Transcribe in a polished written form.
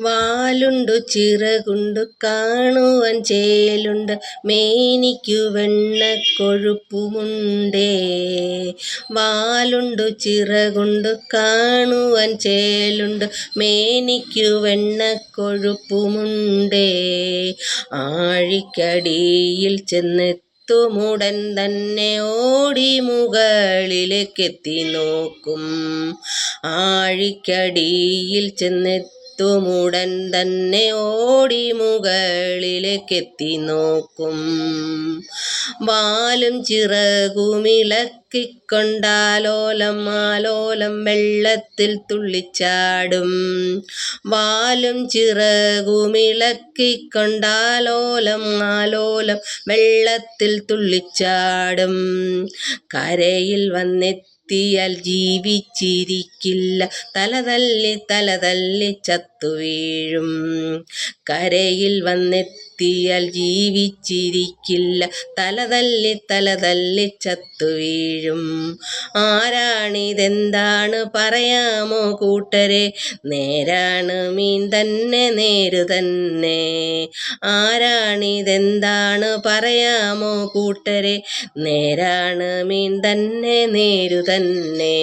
വാലുണ്ടു ചിറകുണ്ടു കാണുവാൻ ചേലുണ്ട്, മേനിക്കു വെണ്ണക്കൊഴുപ്പുമുണ്ടേ. വാലുണ്ടു ചിറകുണ്ടു കാണുവാൻ ചേലുണ്ട്, മേനിക്കു വെണ്ണക്കൊഴുപ്പുമുണ്ടേ. ആഴിക്കടിയിൽ ചെന്നെത്തുമുടൻ തന്നെ ഓടി മുകളിലേക്കെത്തി നോക്കും. ആഴിക്കടിയിൽ ചെന്നെത്തുമുടൻ തന്നെ ഓടി മുകളിലേക്കെത്തി നോക്കും. വാലും ചിറകുമിളക്കിക്കൊണ്ടാലോലം ആലോലം വെള്ളത്തിൽ തുള്ളിച്ചാടും. വാലും ചിറകുമിളക്കിക്കൊണ്ടാലോലം ആലോലം വെള്ളത്തിൽ തുള്ളിച്ചാടും. കരയിൽ വന്നെത്തിയാൽ ജീവിച്ചിരിക്കില്ല, തലതല്ലി ചത്തുവീഴും. കരയിൽ വന്നെത്തിയാൽ ജീവിച്ചിരിക്കില്ല, തലതല്ലി ചത്തുവീഴും. ആരാണിതെന്താണ് പറയാമോ കൂട്ടരെ, നേരാണ് മീൻ തന്നെ നേരു തന്നെ. ആരാണിതെന്താണ് പറയാമോ കൂട്ടരെ, നേരാണ് മീൻ തന്നെ നേരു തന്നെ.